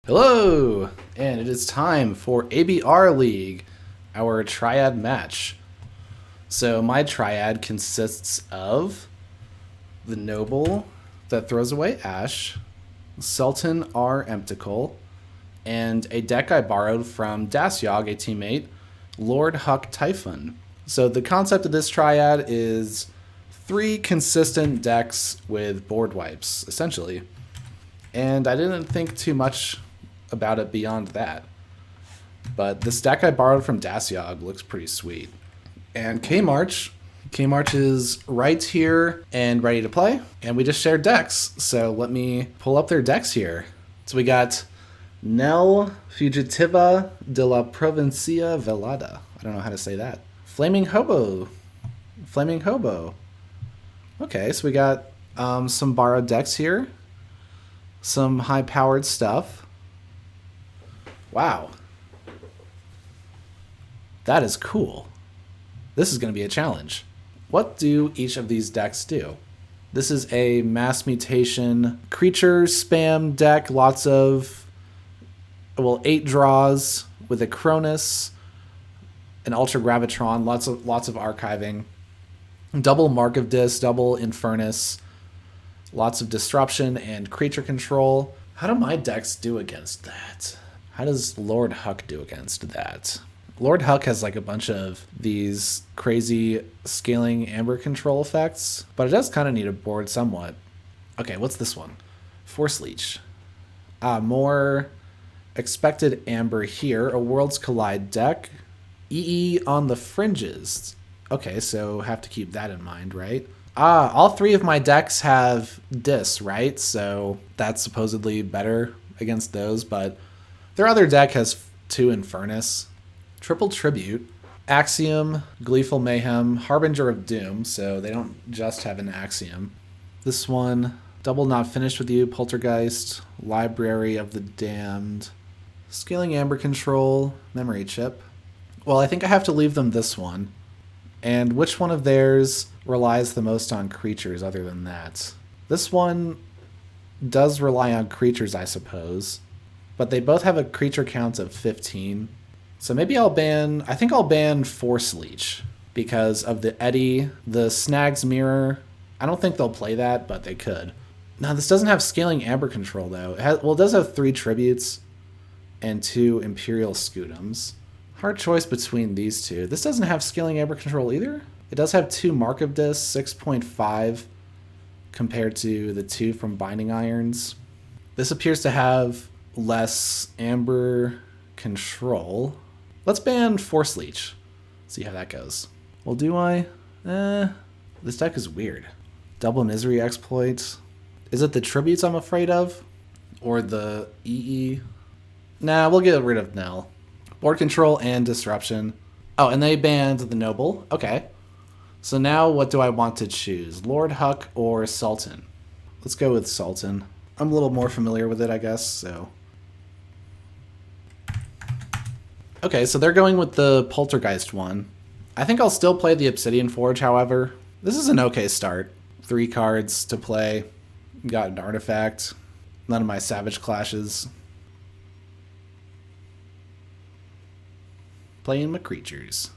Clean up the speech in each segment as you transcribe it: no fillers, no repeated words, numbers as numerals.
Hello, and it is time for ABR League, our Triad match. So my Triad consists of the Noble that throws away Ash, Sultan R. Emptical, and a deck I borrowed from Dasyog, a teammate, Lord Huck Typhon. So the concept of this Triad is 3 consistent decks with board wipes, essentially. And I didn't think too much about it beyond that. But this deck I borrowed from Dasyog looks pretty sweet. And KMarch is right here and ready to play. And we just shared decks. So let me pull up their decks here. So we got Nel Fugitiva de la Provincia Velada. I don't know how to say that. Flaming Hobo. Okay, so we got some borrowed decks here. Some high-powered stuff. Wow. That is cool. This is going to be a challenge. What do each of these decks do? This is a mass mutation creature spam deck. Lots of, 8 draws with a Cronus, an Ultra Gravitron, lots of archiving, double Mark of Dis, double Infernus, lots of disruption and creature control. How do my decks do against that? How does Lord Huck do against that? Lord Huck has like a bunch of these crazy scaling amber control effects, but it does kind of need a board somewhat. Okay, what's this one? Force Leech. More expected amber here. A Worlds Collide deck. EE on the fringes. Okay, so have to keep that in mind, right? All 3 of my decks have Dis, right? So that's supposedly better against those, but their other deck has 2 Infernus. Triple Tribute, Axiom, Gleeful Mayhem, Harbinger of Doom, so they don't just have an Axiom. This one, Double Not Finished With You, Poltergeist, Library of the Damned, Scaling Amber Control, Memory Chip. Well, I think I have to leave them this one. And which one of theirs relies the most on creatures other than that? This one does rely on creatures, I suppose. But they both have a creature count of 15. So maybe I'll ban Force Leech because of the Eddy, the Snag's Mirror. I don't think they'll play that, but they could. Now, this doesn't have Scaling Amber Control, though. It does have 3 Tributes and 2 Imperial Scutums. Hard choice between these 2. This doesn't have Scaling Amber Control either. It does have 2 Mark of Dis, 6.5 compared to the 2 from Binding Irons. This appears to have less Amber Control. Let's ban Force Leech. See how that goes. Well, do I? This deck is weird. Double Misery Exploit. Is it the Tributes I'm afraid of? Or the EE? Nah, we'll get rid of Nell. Board Control and Disruption. Oh, and they banned the Noble. Okay. So now what do I want to choose? Lord Huck or Sultan? Let's go with Sultan. I'm a little more familiar with it, I guess, so. Okay, so they're going with the Poltergeist one. I think I'll still play the Obsidian Forge, however. This is an okay start. 3 cards to play. Got an artifact. None of my Savage Clashes. Playing my creatures.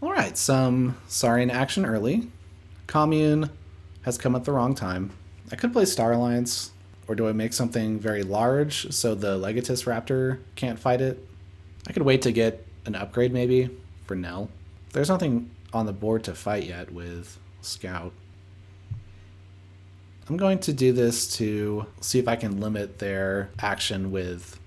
Alright, some Saurian action early. Commune has come at the wrong time. I could play Star Alliance, or do I make something very large so the Legatus Raptor can't fight it? I could wait to get an upgrade maybe for Nell. There's nothing on the board to fight yet with Scout. I'm going to do this to see if I can limit their action with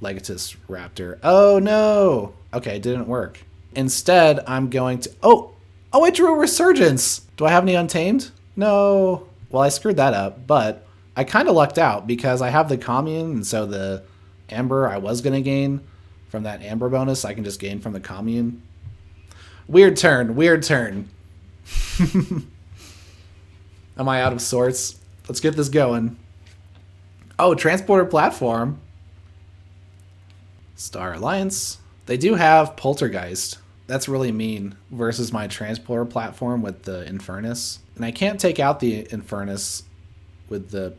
Legatus Raptor. Oh no! Okay, it didn't work. Instead, I'm going to... Oh, I drew a Resurgence! Do I have any Untamed? No. Well, I screwed that up, but I kind of lucked out because I have the Commune, and so the Amber I was going to gain from that Amber bonus, I can just gain from the Commune. Weird turn. Am I out of sorts? Let's get this going. Oh, Transporter Platform. Star Alliance. They do have Poltergeist. That's really mean versus my transporter platform with the Infernus. And I can't take out the Infernus with the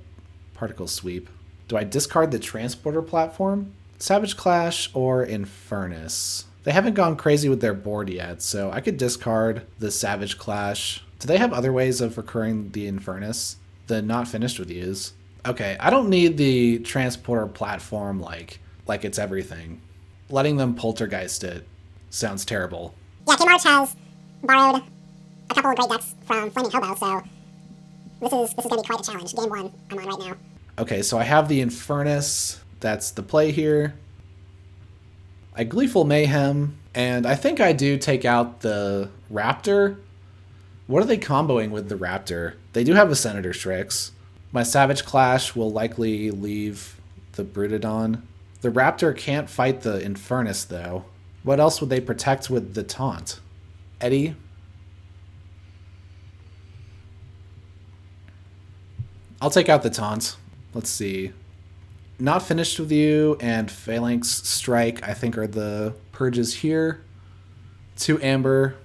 particle sweep. Do I discard the transporter platform? Savage Clash or Infernus? They haven't gone crazy with their board yet, so I could discard the Savage Clash. Do they have other ways of recurring the Infernus? The not finished with use. Okay, I don't need the transporter platform like it's everything. Letting them poltergeist it sounds terrible. Yeah, KMarch has borrowed a couple of great decks from Flaming Hobo, so this is going to be quite a challenge. Game 1 I'm on right now. Okay, so I have the Infernus. That's the play here. I Gleeful Mayhem, and I think I do take out the Raptor. What are they comboing with the Raptor? They do have a Senator Strix. My Savage Clash will likely leave the Brutodon. The Raptor can't fight the Infernus, though. What else would they protect with the Taunt? Eddie? I'll take out the Taunt. Let's see. Not Finished with You and Phalanx Strike, I think, are the purges here. 2 Amber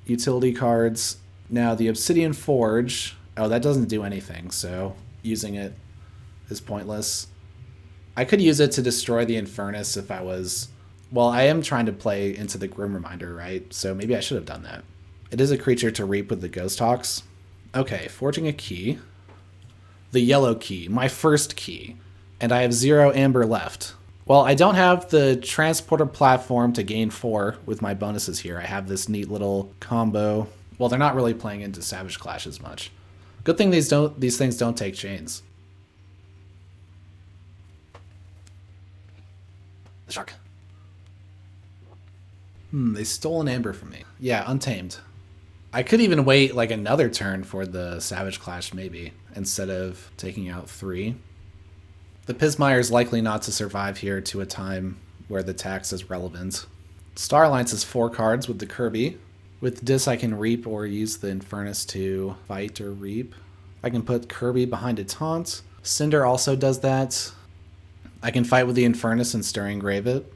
utility cards. Now, the Obsidian Forge. Oh, that doesn't do anything, so using it is pointless. I could use it to destroy the Infernus if I was... Well, I am trying to play into the Grim Reminder, right? So maybe I should have done that. It is a creature to reap with the Ghost Hawks. Okay, forging a key. The yellow key, my first key. And I have 0 amber left. Well, I don't have the transporter platform to gain 4 with my bonuses here. I have this neat little combo. Well, they're not really playing into Savage Clash as much. Good thing these things don't take chains. The shark. They stole an amber from me. Yeah, Untamed. I could even wait like another turn for the Savage Clash maybe, instead of taking out 3. The Pismire is likely not to survive here to a time where the tax is relevant. Star Alliance is 4 cards with the Kirby. With this I can reap or use the Infernus to fight or reap. I can put Kirby behind a taunt. Cinder also does that. I can fight with the Infernus and Stirring Grave it.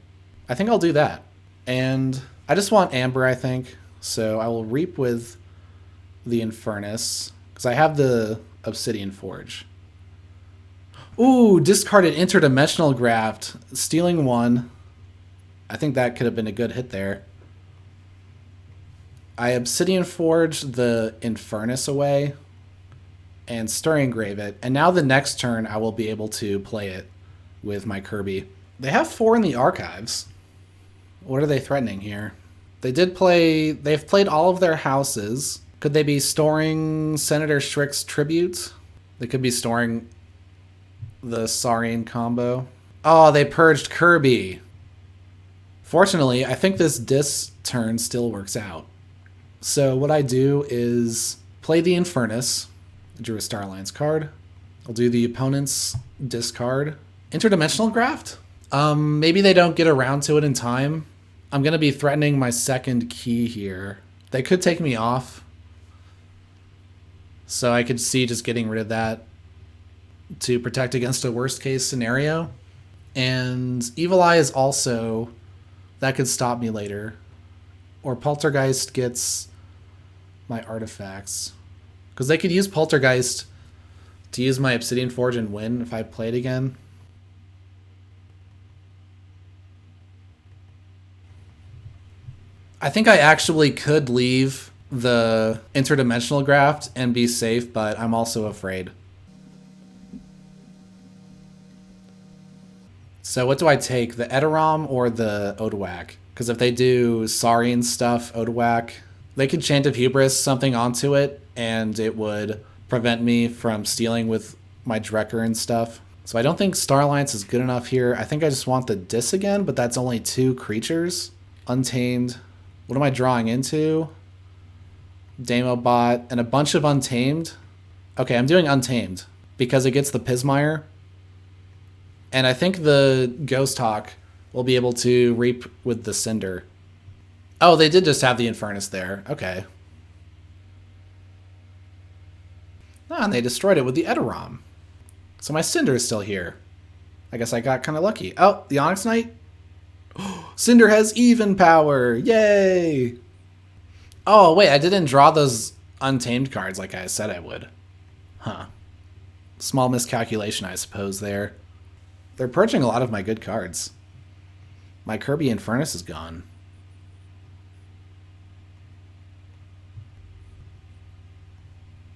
I think I'll do that. And I just want Amber, I think. So I will reap with the Infernus, because I have the Obsidian Forge. Ooh, discarded Interdimensional Graft, stealing 1. I think that could have been a good hit there. I Obsidian Forge the Infernus away and Stirring Grave it, and now the next turn I will be able to play it with my Kirby. They have 4 in the archives. What are they threatening here? They've played all of their houses. Could they be storing Senator Strix's Tribute? They could be storing the Saurian combo. Oh, they purged Kirby. Fortunately, I think this turn still works out. So what I do is play the Infernus. I drew a Star Alliance card. I'll do the opponent's discard. Interdimensional Graft? Maybe they don't get around to it in time. I'm going to be threatening my second key here. They could take me off. So I could see just getting rid of that to protect against a worst case scenario. And Evil Eye is also... That could stop me later. Or Poltergeist gets my artifacts. Because they could use Poltergeist to use my Obsidian Forge and win if I play it again. I think I actually could leave the Interdimensional Graft and be safe, but I'm also afraid. So what do I take, the Edoram or the Odawak? Because if they do Saurian stuff, Odawak, they could Chant of Hubris something onto it, and it would prevent me from stealing with my Drekker and stuff. So I don't think Star Alliance is good enough here. I think I just want the Dis again, but that's only 2 creatures. Untamed. What am I drawing into? Demobot and a bunch of Untamed. Okay, I'm doing Untamed because it gets the Pismire. And I think the Ghost Hawk will be able to reap with the Cinder. Oh, they did just have the Infernus there. Okay. Ah, and they destroyed it with the Edoram. So my Cinder is still here. I guess I got kind of lucky. Oh, the Onyx Knight? Cinder has even power. Yay! Oh, wait, I didn't draw those Untamed cards like I said I would. Huh. Small miscalculation, I suppose, there. They're purging a lot of my good cards. My Kirby and Furnace is gone.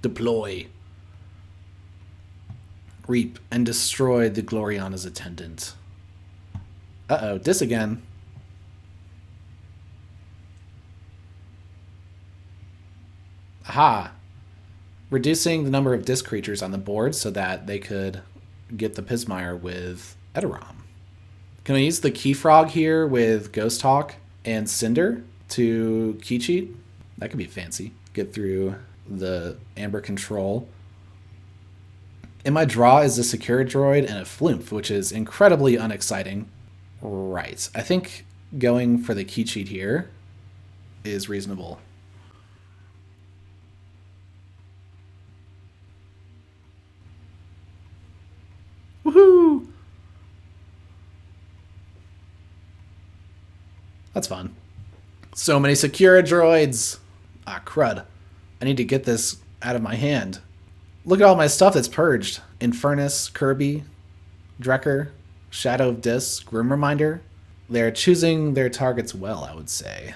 Deploy. Reap and destroy the Gloriana's attendant. Uh-oh, dis again. Aha. Reducing the number of disc creatures on the board so that they could get the Pismire with Edoram. Can I use the KeyFrog here with Ghost Hawk and Cinder to key cheat? That could be fancy. Get through the Amber control. In my draw is a Secure Droid and a Flumph, which is incredibly unexciting. Right. I think going for the key cheat here is reasonable. Woohoo! That's fun. So many Secure Droids! Ah, crud. I need to get this out of my hand. Look at all my stuff that's purged. Infernus, Kirby, Drekker, Shadow of Dis, Grim Reminder. They're choosing their targets well, I would say.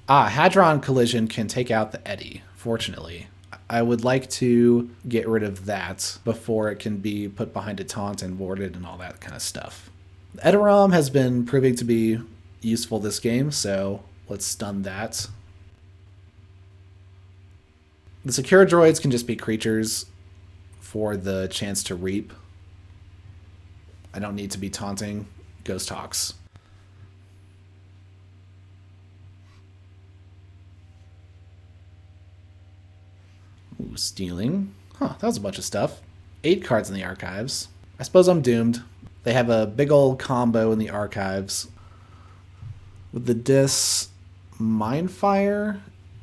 Ah, Hadron Collision can take out the Eddy, fortunately. I would like to get rid of that before it can be put behind a taunt and warded and all that kind of stuff. Edoram has been proving to be useful this game, so let's stun that. The Secure Droids can just be creatures for the chance to reap. I don't need to be taunting Ghost Hawks. Ooh, stealing. Huh, that was a bunch of stuff. 8 cards in the archives. I suppose I'm doomed. They have a big old combo in the archives. With the Dis Mindfire,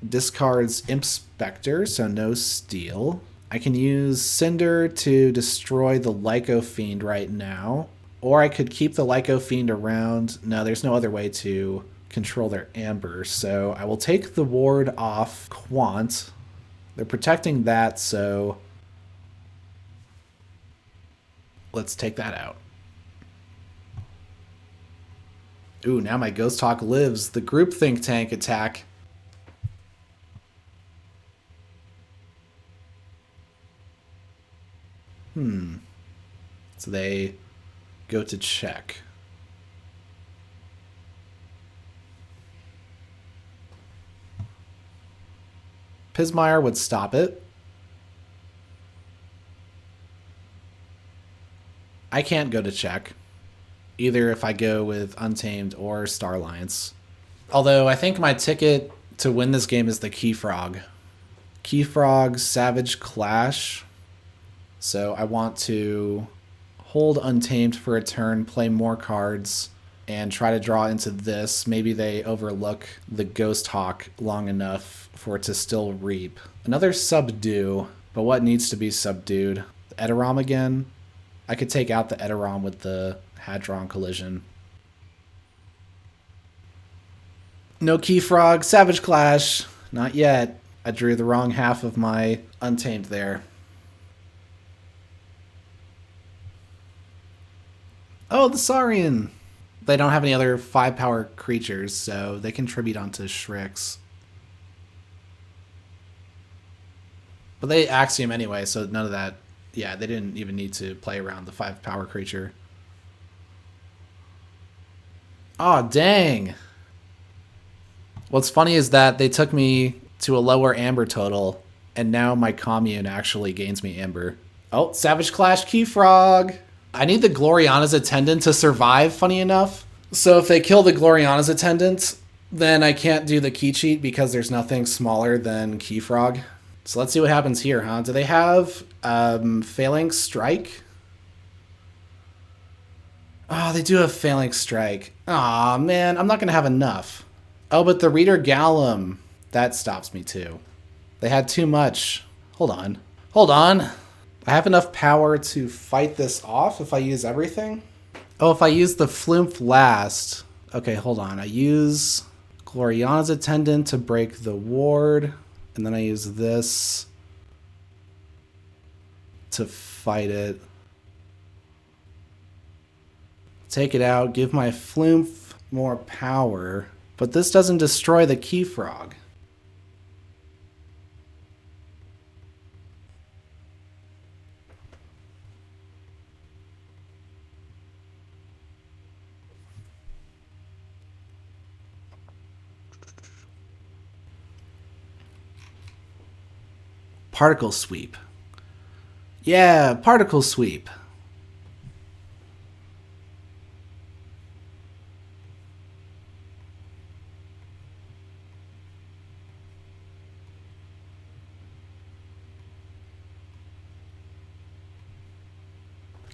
discards Imp Spectre, so no steal. I can use Cinder to destroy the Lyco Fiend right now. Or I could keep the Lyco Fiend around. No, there's no other way to control their Amber, so I will take the ward off Quant. They're protecting that, so let's take that out. Ooh, now my Ghost Hawk lives. The group think tank attack. So they go to check. Pismire would stop it. I can't go to check, either if I go with Untamed or Star Alliance. Although I think my ticket to win this game is the KeyFrog. KeyFrog, Savage Clash. So I want to hold Untamed for a turn, play more cards, and try to draw into this. Maybe they overlook the Ghost Hawk long enough for it to still reap. Another subdue, but what needs to be subdued? The Edoram again? I could take out the Edoram with the Hadron Collision. No KeyFrog, Savage Clash. Not yet. I drew the wrong half of my Untamed there. Oh, the Saurian! They don't have any other 5-power creatures, so they can tribute onto Shrix. But they Axiom anyway, so none of that. Yeah, they didn't even need to play around the 5-power creature. Aw, dang! What's funny is that they took me to a lower Amber total, and now my commune actually gains me Amber. Oh, Savage Clash KeyFrog! I need the Gloriana's Attendant to survive, funny enough. So if they kill the Gloriana's Attendant, then I can't do the key cheat because there's nothing smaller than KeyFrog. So let's see what happens here, huh? Do they have Phalanx Strike? Oh, they do have Phalanx Strike. Aw, man, I'm not going to have enough. Oh, but the Reader Gallum, that stops me too. They had too much. Hold on. Hold on. I have enough power to fight this off if I use everything? Oh, if I use the Flumph last, Okay, hold on. I use Gloriana's Attendant to break the ward, and then I use this to fight it. Take it out, give my Flumph more power, but this doesn't destroy the KeyFrog. Particle Sweep. Yeah, Particle Sweep.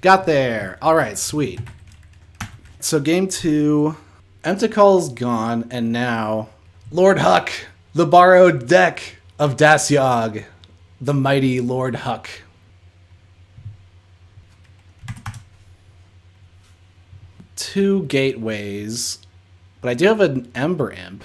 Got there. All right, sweet. So game 2, Emtikul's gone, and now Lord Huck, the borrowed deck of Dasyog, the mighty Lord Huck. Two gateways, but I do have an Ember Imp.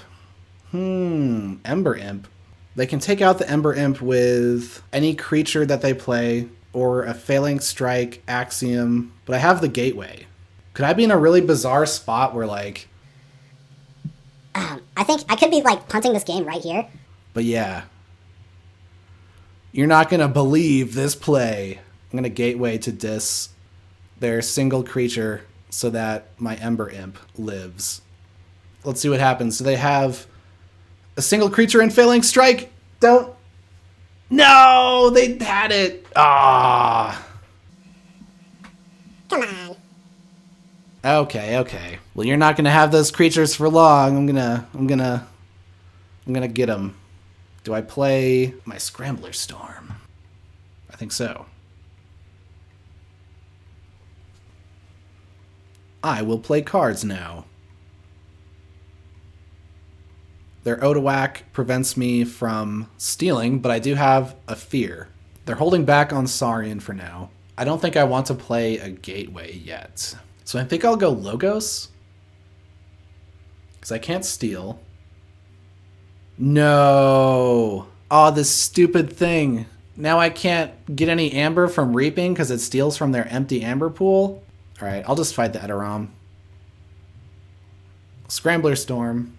Ember Imp. They can take out the Ember Imp with any creature that they play, or a Failing Strike, Axiom, but I have the gateway. Could I be in a really bizarre spot where, like... I think I could be, like, punting this game right here. But yeah. You're not going to believe this play. I'm going to gateway to dis their single creature so that my Ember Imp lives. Let's see what happens. Do they have a single creature in Failing Strike? Don't... No! They had it! Ah. Come on. Okay. Well, you're not gonna have those creatures for long. I'm gonna get them. Do I play my Scrambler Storm? I think so. I will play cards now. Their Odoac prevents me from stealing, but I do have a Fear. They're holding back on Saurian for now. I don't think I want to play a Gateway yet. So I think I'll go Logos. Because I can't steal. No! Oh, this stupid thing. Now I can't get any Amber from Reaping because it steals from their empty Amber pool. Alright, I'll just fight the Edoram. Scrambler Storm.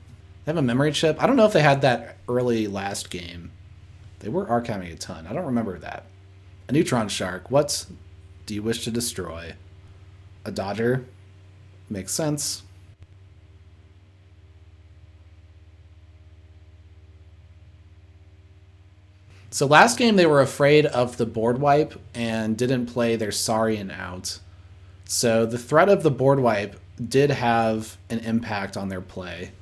They have a memory chip. I don't know if they had that early last game. They were archiving a ton. I don't remember that. A Neutron Shark. What do you wish to destroy? A Dodger. Makes sense. So last game they were afraid of the board wipe and didn't play their Saurian out. So the threat of the board wipe did have an impact on their play.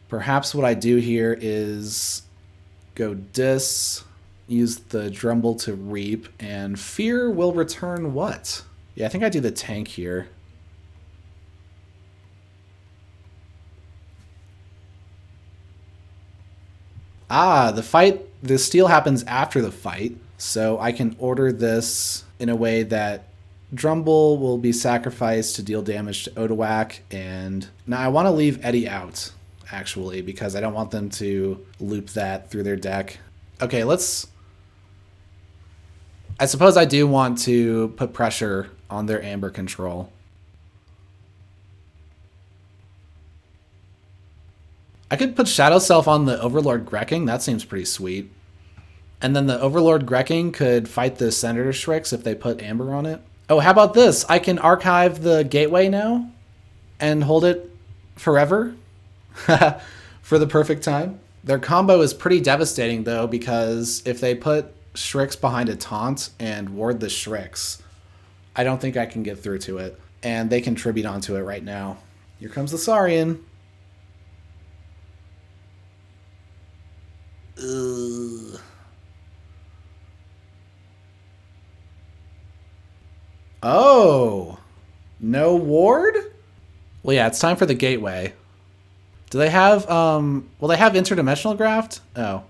Perhaps what I do here is go dis, use the Drumble to reap, and Fear will return what? Yeah, I think I do the tank here. Ah, the steal happens after the fight, so I can order this in a way that Drumble will be sacrificed to deal damage to Odoac, and now I want to leave Eddie out, actually, because I don't want them to loop that through their deck. Okay, I suppose I do want to put pressure on their Amber control. I could put Shadow Self on the Overlord Grekking. That seems pretty sweet. And then the Overlord Grekking could fight the Senator Shrix if they put Amber on it. Oh, how about this? I can archive the Gateway now and hold it forever for the perfect time. Their combo is pretty devastating, though, because if they put Shrix behind a taunt and ward the Shrix, I don't think I can get through to it. And they can tribute onto it right now. Here comes the Saurian. Ugh. Oh, no ward? Well, yeah, it's time for the Gateway. Do they have, will they have Interdimensional Graft? Oh,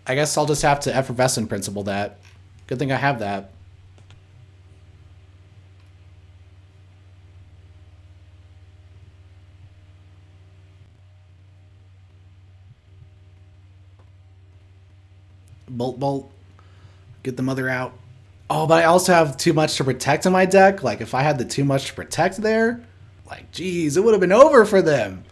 I guess I'll just have to Effervescent Principle that. Good thing I have that. Bolt, bolt. Get the mother out. Oh, but I also have too much to protect in my deck. Like, if I had the too much to protect there, like, geez, it would have been over for them.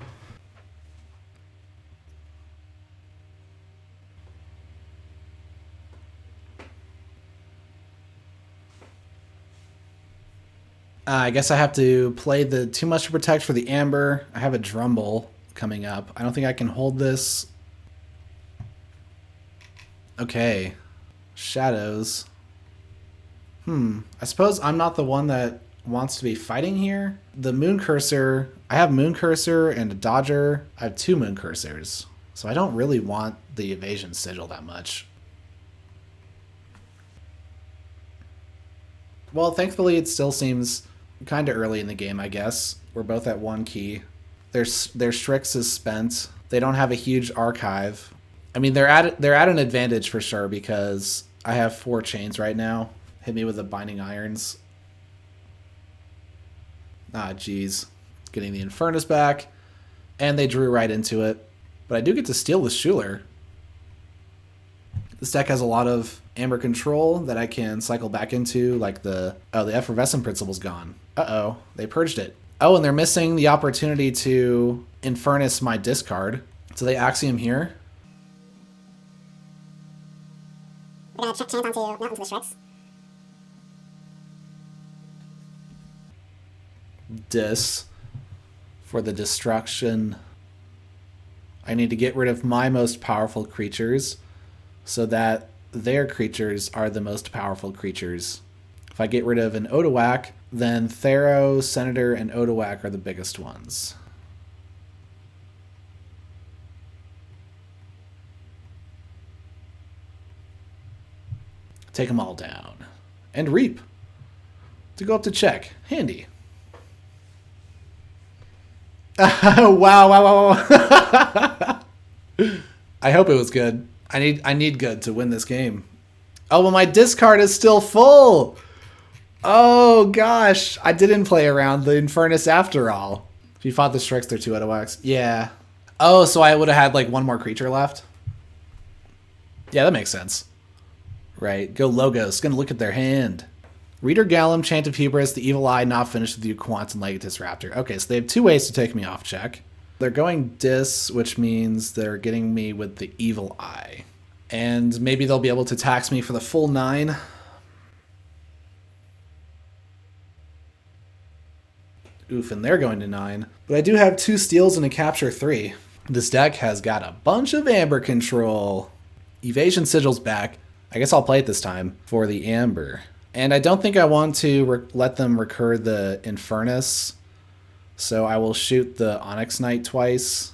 I guess I have to play the too much to protect for the Amber. I have a Drumble coming up. I don't think I can hold this. Okay. Shadows. I suppose I'm not the one that wants to be fighting here. The Moon Cursor, I have Moon Cursor and a Dodger. I have 2 Moon Cursors. So I don't really want the Evasion Sigil that much. Well, thankfully it still seems kind of early in the game, I guess. We're both at 1 key. Their Strix is spent. They don't have a huge archive. I mean, they're at an advantage for sure because I have 4 chains right now. Hit me with the Binding Irons. Ah, geez. Getting the Infernus back. And they drew right into it. But I do get to steal the Schuler. This deck has a lot of Amber control that I can cycle back into, like the Effervescent Principle's gone. Uh-oh, they purged it. Oh, and they're missing the opportunity to Infernus my discard. So they Axiom here. We're gonna check chance onto the Strix. Dis for the destruction. I need to get rid of my most powerful creatures so that their creatures are the most powerful creatures. If I get rid of an Odoac, then Thero, Senator, and Odoac are the biggest ones. Take them all down. And Reap. To go up to check. Handy. Wow. I hope it was good. I need good to win this game. Oh, well, my discard is still full. Oh, gosh. I didn't play around the Infernus after all. If you fought the Strix, they're 2 Odoacs. Yeah. Oh, so I would have had, like, 1 more creature left? Yeah, that makes sense. Right. Go Logos. Gonna look at their hand. Reader Gallum, Chant of Hubris, the Evil Eye, not finished with you, Quant, and Legatus Raptor. Okay, so they have 2 ways to take me off check. They're going Dis, which means they're getting me with the Evil Eye. And maybe they'll be able to tax me for the full 9. Oof, and they're going to 9. But I do have 2 steals and a capture 3. This deck has got a bunch of Amber control. Evasion Sigil's back. I guess I'll play it this time for the Amber. And I don't think I want to let them recur the Infernus. So I will shoot the Onyx Knight twice.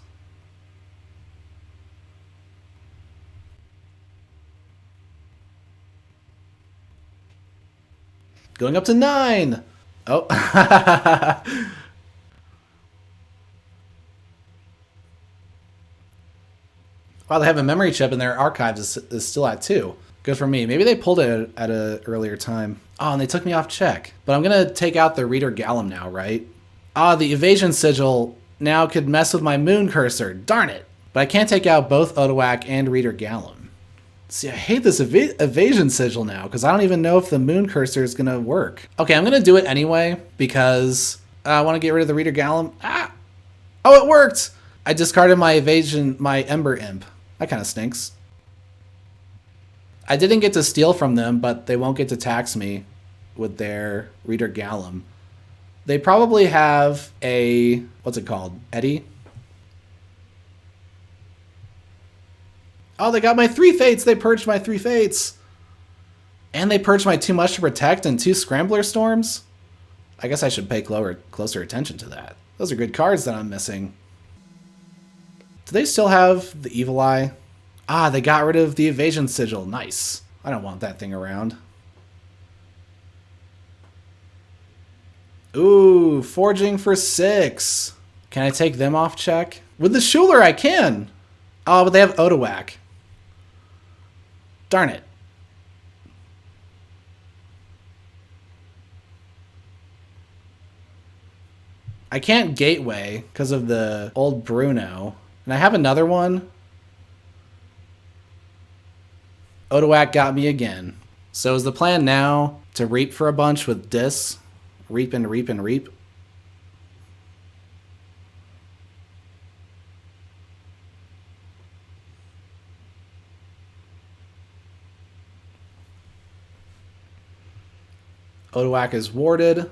Going up to 9! Oh. Wow, they have a memory chip and their archives is still at 2. Good for me. Maybe they pulled it at an earlier time. Oh, and they took me off check. But I'm going to take out the Reader Gallum now, right? Ah, the Evasion Sigil now could mess with my Moon Cursor. Darn it. But I can't take out both Odoac and Reader Gallum. See, I hate this Evasion Sigil now because I don't even know if the Moon Cursor is going to work. Okay, I'm going to do it anyway because I want to get rid of the Reader Gallum. Ah! Oh, it worked! I discarded my Ember Imp. That kind of stinks. I didn't get to steal from them, but they won't get to tax me with their Reader Gallum. They probably have a, what's it called? Eddy? Oh, they got my 3 Fates. They purged my 3 Fates. And they purged my Too Much to Protect and 2 Scrambler Storms. I guess I should pay closer attention to that. Those are good cards that I'm missing. Do they still have the Evil Eye? Ah, they got rid of the Evasion Sigil. Nice. I don't want that thing around. Ooh, Forging for 6. Can I take them off check? With the Schuler, I can. Oh, but they have Odoac. Darn it. I can't Gateway because of the old Bruno. And I have another one. Odoak got me again. So is the plan now to reap for a bunch with dis? Reap and reap and reap? Odoak is warded.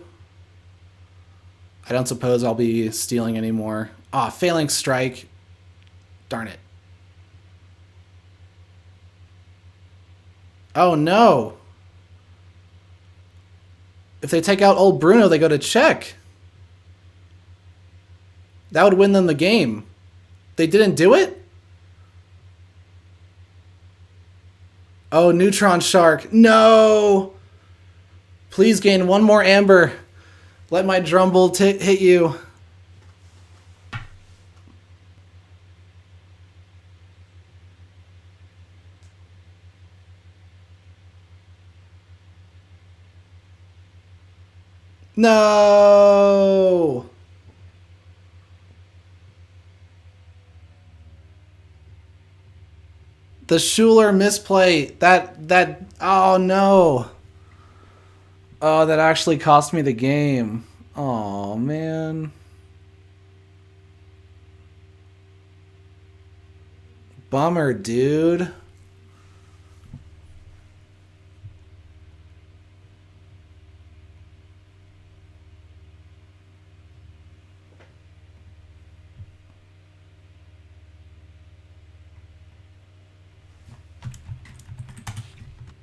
I don't suppose I'll be stealing anymore. Ah, failing strike. Darn it. Oh no. If they take out old Bruno, they go to check. That would win them the game. They didn't do it? Oh, Neutron Shark. No! Please gain one more amber. Let my Drumble hit you. No! The Schuler misplay. Oh no. Oh, that actually cost me the game. Oh, man. Bummer, dude.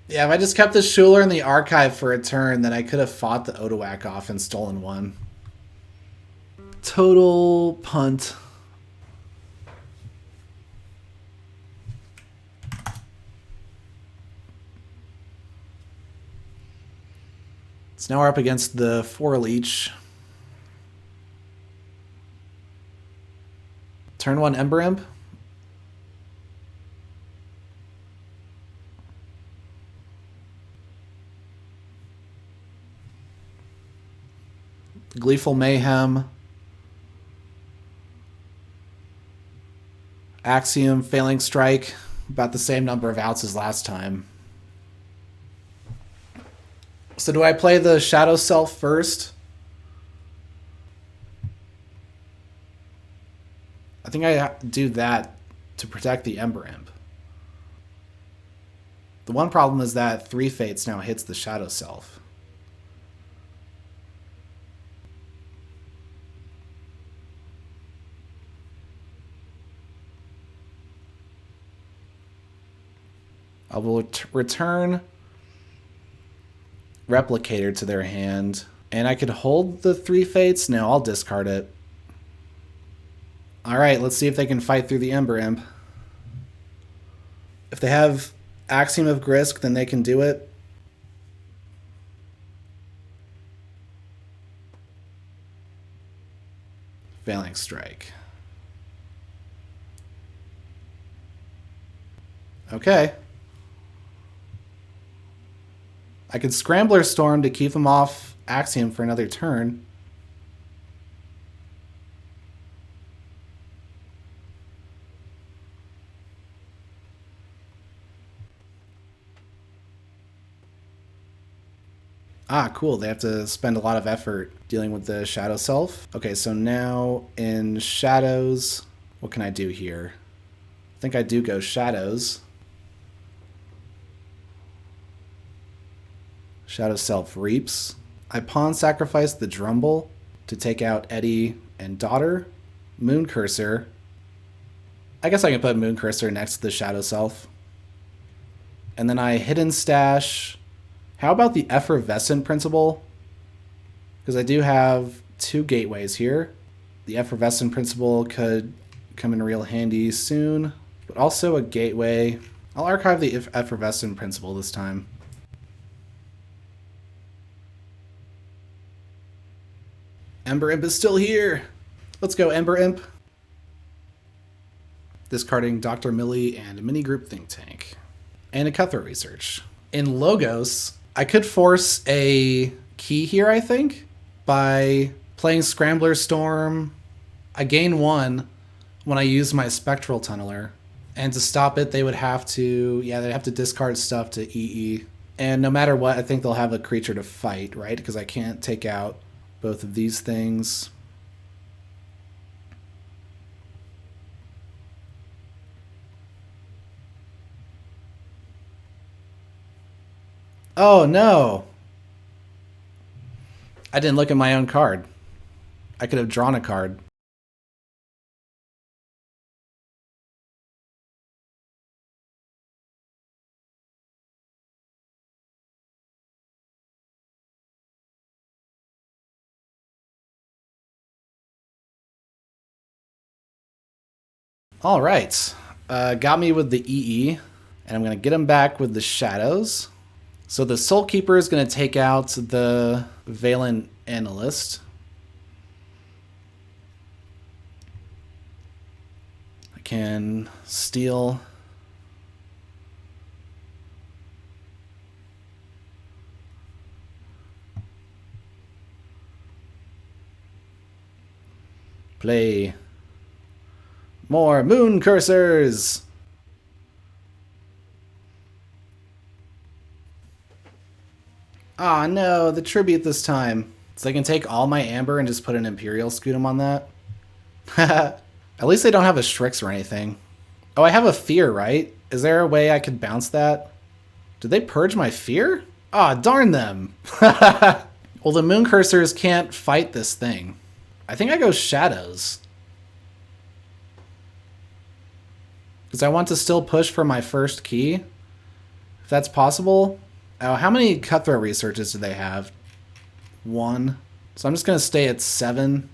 Yeah, if I just kept the Schuler in the archive for a turn, then I could have fought the Odoak off and stolen one. Total punt. So now we're up against the 4 leech. Turn 1 Ember Imp. Gleeful Mayhem. Axiom, Failing Strike. About the same number of outs as last time. So do I play the Shadow Self first? I think I do that to protect the Ember Imp. The one problem is that 3 Fates now hits the Shadow Self. I will return Replicator to their hand. And I could hold the 3 Fates? No, I'll discard it. Alright, let's see if they can fight through the Ember Imp. If they have Axiom of Grisk, then they can do it. Failing Strike. Okay. I could Scrambler Storm to keep them off Axiom for another turn. Ah, cool. They have to spend a lot of effort dealing with the Shadow Self. Okay, so now in Shadows, what can I do here? I think I do go Shadows. Shadow Self reaps. I pawn sacrifice the Drumble to take out Eddie and Daughter. Moon Cursor. I guess I can put Moon Cursor next to the Shadow Self. And then I hidden stash. How about the Effervescent Principle? Because I do have 2 gateways here. The Effervescent Principle could come in real handy soon, but also a gateway. I'll archive the Effervescent Principle this time. Ember Imp is still here. Let's go, Ember Imp. Discarding Dr. Millie and Mini Group Think Tank. And a Cutthroat Research. In Logos, I could force a key here, I think, by playing Scrambler Storm. I gain 1 when I use my Spectral Tunneler. And to stop it, they would have to, yeah, they'd have to discard stuff to EE. And no matter what, I think they'll have a creature to fight, right? Because I can't take out both of these things. Oh, no. I didn't look at my own card. I could have drawn a card. All right. Got me with the EE, and I'm going to get him back with the shadows. So the Soul Keeper is going to take out the Valen Analyst. I can steal. Play more Moon Cursors. Ah, no, the tribute this time. So I can take all my amber and just put an Imperial Scutum on that. At least they don't have a Strix or anything. Oh, I have a Fear, right? Is there a way I could bounce that? Did they purge my Fear? Ah, darn them. Well, the Moon Cursors can't fight this thing. I think I go Shadows. Because I want to still push for my first key. If that's possible. Oh, how many Cutthroat Researches do they have? 1. So I'm just going to stay at 7.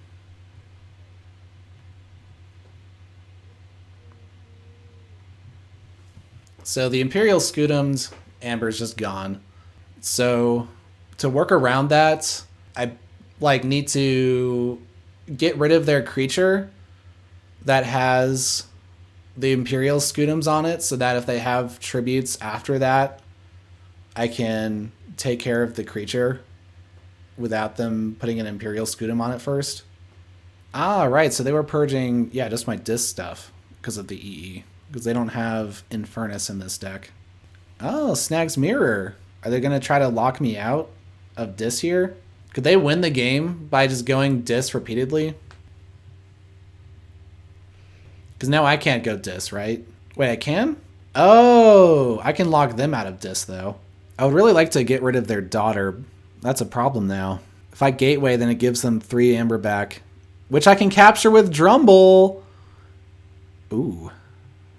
So the Imperial Scutum's Amber's just gone. So to work around that, I need to get rid of their creature that has the Imperial Scutums on it, so that if they have tributes after that, I can take care of the creature without them putting an Imperial Scutum on it first. Ah, right, so they were purging, yeah, just my Dis stuff because of the EE. Because they don't have Infernus in this deck. Oh, Snag's Mirror. Are they going to try to lock me out of Dis here? Could they win the game by just going Dis repeatedly? Because now I can't go Dis, right? Wait, I can? Oh, I can lock them out of Dis, though. I would really like to get rid of their daughter. That's a problem now. If I Gateway, then it gives them 3 Amber back, which I can capture with Drumble. Ooh,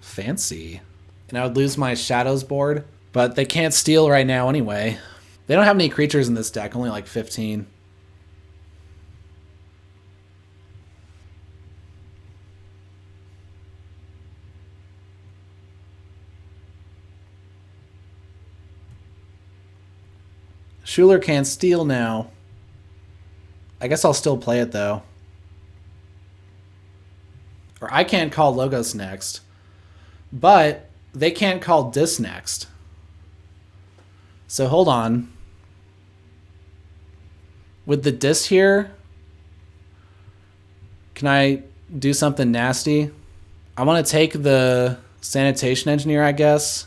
fancy. And I would lose my Shadows board, but they can't steal right now anyway. They don't have any creatures in this deck, only like 15. Schuler can't steal now. I guess I'll still play it though. Or I can't call Logos next. But they can't call Dis next. So hold on. With the Dis here, can I do something nasty? I want to take the Sanitation Engineer, I guess.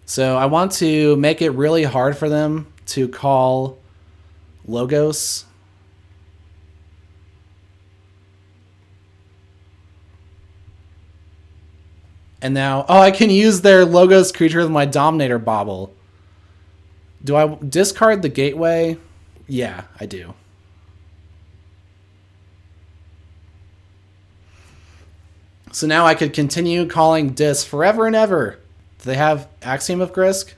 So I want to make it really hard for them to call Logos. And now, oh, I can use their Logos creature with my Dominator Bauble. Do I discard the Gateway? Yeah, I do. So now I could continue calling Dis forever and ever. Do they have Axiom of Grisk?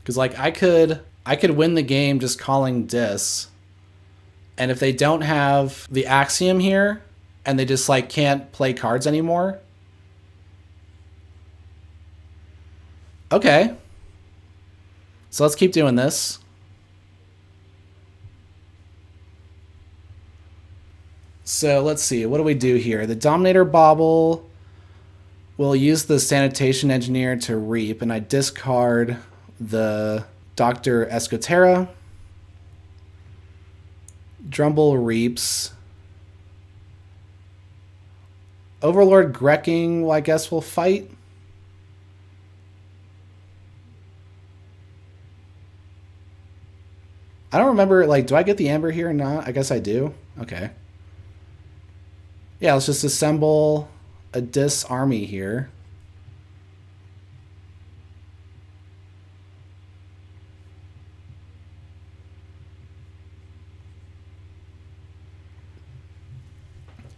Because I could win the game just calling Dis. And if they don't have the Axiom here, and they just can't play cards anymore. Okay. So let's keep doing this. So let's see. What do we do here? The Dominator Bauble will use the Sanitation Engineer to reap, and I discard the Dr. Escotera. Drumble Reaps. Overlord Grecking, well, I guess we'll fight. I don't remember, like, do I get the Amber here or not? I guess I do. Okay. Yeah, let's just assemble a Dis army here.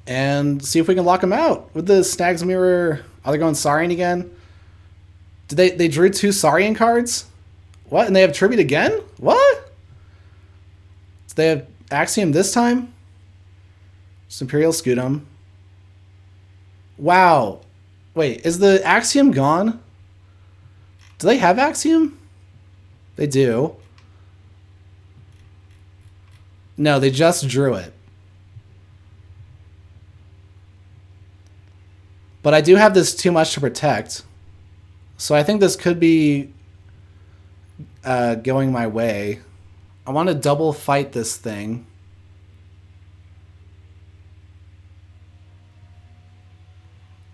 And see if we can lock them out with the Snag's Mirror. Are they going Saurian again? Did they drew 2 Saurian cards? What? And they have Tribute again? What? So they have Axiom this time? Just Imperial Scutum. Wow. Wait, is the Axiom gone? Do they have Axiom? They do. No, they just drew it. But I do have this Too Much to Protect. So I think this could be going my way. I want to double fight this thing.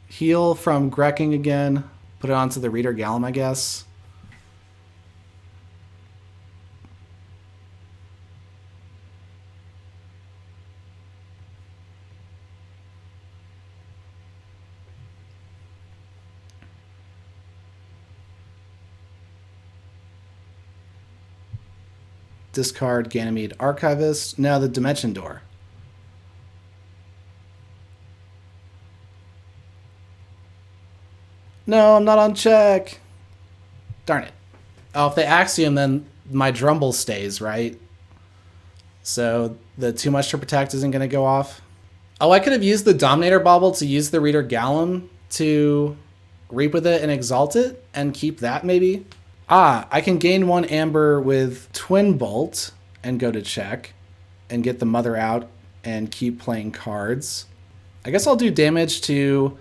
Heal from Grecking again. Put it onto the Reader Gallum, I guess. Discard Ganymede Archivist. Now the Dimension Door. No, I'm not on check. Darn it. Oh, if they Axiom, then my Drumble stays, right? So the Too Much to Protect isn't going to go off. Oh, I could have used the Dominator Bauble to use the Reader Gallum to Reap with it and Exalt it and keep that maybe. Ah, I can gain 1 Amber with Twin Bolt and go to check and get the Mother out and keep playing cards. I guess I'll do damage to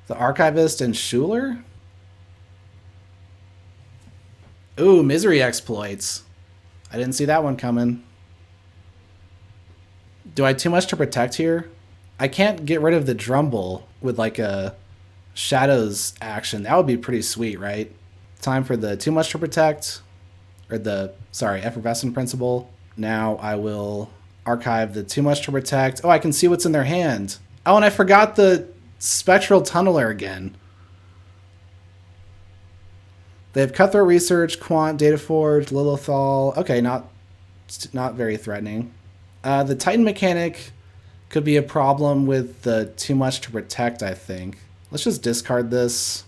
the Archivist and Schuler. Ooh, Misery Exploits. I didn't see that one coming. Do I Too Much to Protect here? I can't get rid of the Drumble with like a Shadows action. That would be pretty sweet, right? Time for the Too Much to Protect, or the, sorry, Effervescent Principle. Now I will archive the Too Much to Protect. Oh, I can see what's in their hand. Oh, and I forgot the Spectral Tunneler again. They have Cutthroat Research, Quant, Dataforge, Lilithal. Okay, not very threatening. The Titan Mechanic could be a problem with the Too Much to Protect, I think. Let's just discard this.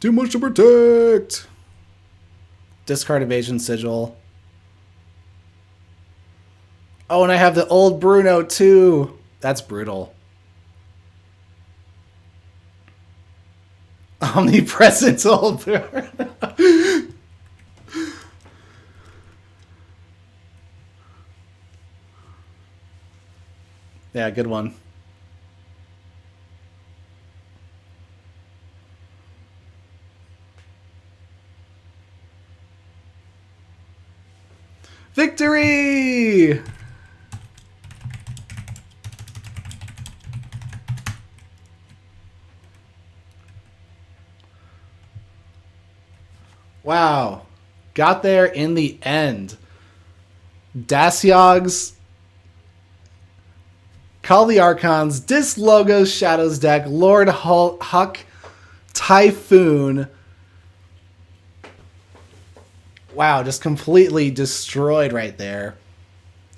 Too Much to Protect. Discard Evasion Sigil. Oh, and I have the old Bruno too. That's brutal. Omnipresent old Bruno. Yeah, good one. Victory! Wow. Got there in the end. Dasyogs, Call the Archons, Dis Logos Shadows deck, Lord Huck, Typhoon. Wow, just completely destroyed right there.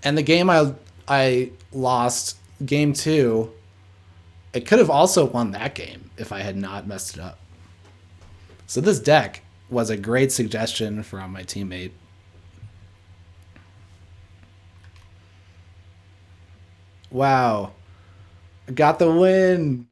And the game I lost, game 2, it could have also won that game if I had not messed it up. So this deck was a great suggestion from my teammate. Wow. I got the win.